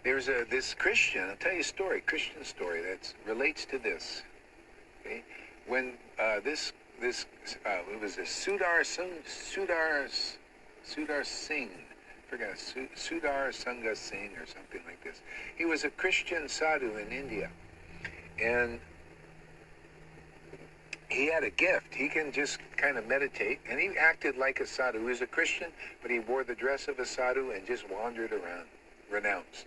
There's this Christian, I'll tell you a story, Christian story that relates to this. Okay? When it was a Sudar Singh, forgot, Sudar Sangha Singh or something like this. He was a Christian sadhu in India, and he had a gift. He can just kind of meditate, and he acted like a sadhu. He was a Christian, but he wore the dress of a sadhu and just wandered around, renounced.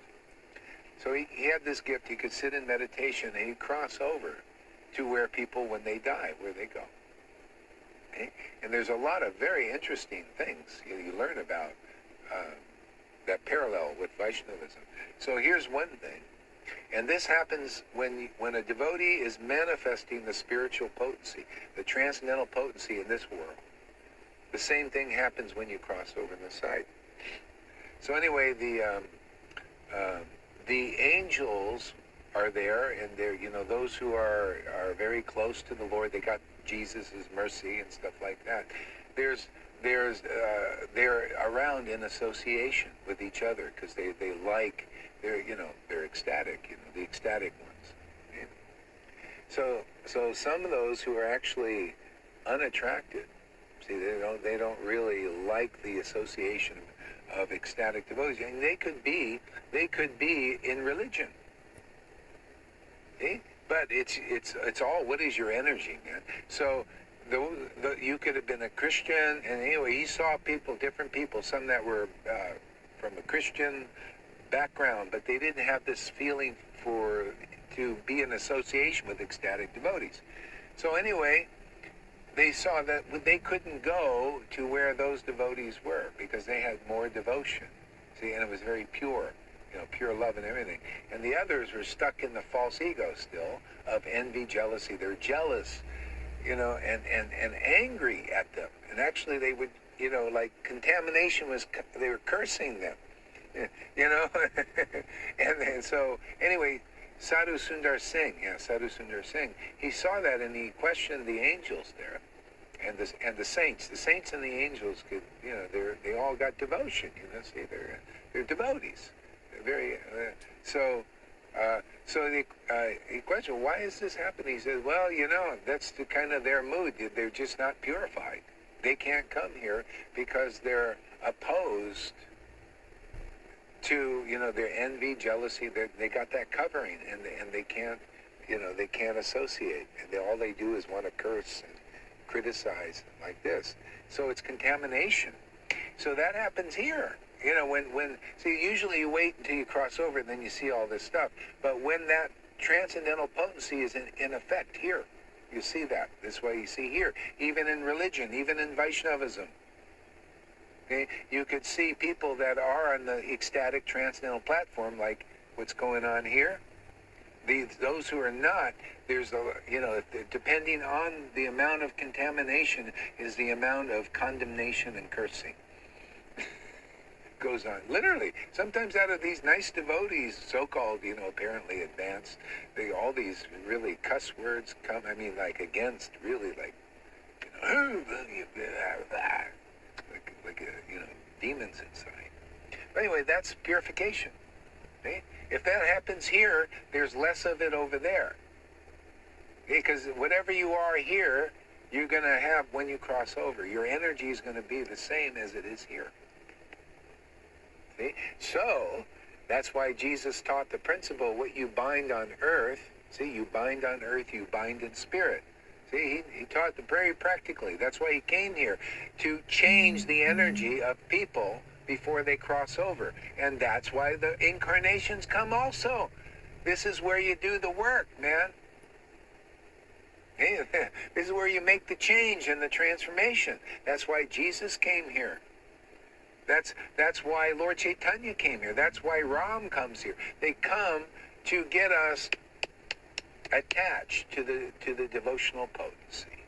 So he had this gift. He could sit in meditation, and he'd cross over to where people, when they die, where they go. Okay? And there's a lot of very interesting things you learn about that parallel with Vaishnavism. So here's one thing. And this happens when a devotee is manifesting the spiritual potency, the transcendental potency in this world. The same thing happens when you cross over the side. So anyway, the angels are there, and they're, those who are very close to the Lord, they got Jesus' mercy and stuff like that. They're around in association with each other because they're ecstatic, the ecstatic ones. Okay? So some of those who are actually unattracted, see, they don't really like the association of ecstatic devotees, and they could be in religion. Okay? But it's all, what is your energy, man? So you could have been a Christian, and anyway, he saw different people, some that were from a Christian background, but they didn't have this feeling to be in association with ecstatic devotees. So anyway, they saw that they couldn't go to where those devotees were because they had more devotion. See, and it was very pure, pure love and everything. And the others were stuck in the false ego still of envy, jealousy. They're jealous, and angry at them. And actually they would, like contamination they were cursing them. and so anyway, Sadhu Sundar Singh, he saw that, and he questioned the angels there, and the saints. The saints and the angels could, they all got devotion. See, they're devotees. They're very so he questioned, why is this happening? He said, well, that's the kind of their mood. They're just not purified. They can't come here because they're opposed to their envy, jealousy. They got that covering, and they can't they can't associate, and all they do is want to curse and criticize like this. So it's contamination. So that happens here. Usually you wait until you cross over and then you see all this stuff. But when that transcendental potency is in effect here, you see that. This way you see here, even in religion, even in Vaishnavism. Okay? You could see people that are on the ecstatic transcendental platform, like what's going on here. Those who are not, there's depending on the amount of contamination is the amount of condemnation and cursing. Goes on. Literally, sometimes out of these nice devotees, so-called, apparently advanced, all these really cuss words come, against, really, like demons inside. But anyway, that's purification. Okay? If that happens here, there's less of it over there. Because whatever you are here, you're going to have when you cross over. Your energy is going to be the same as it is here. See? So, that's why Jesus taught the principle, what you bind on earth, you bind on earth, you bind in spirit. See, he taught them very practically. That's why he came here, to change the energy of people before they cross over. And that's why the incarnations come also. This is where you do the work, man. Hey, this is where you make the change and the transformation. That's why Jesus came here. That's why Lord Chaitanya came here. That's why Ram comes here. They come to get us attached to the devotional potency.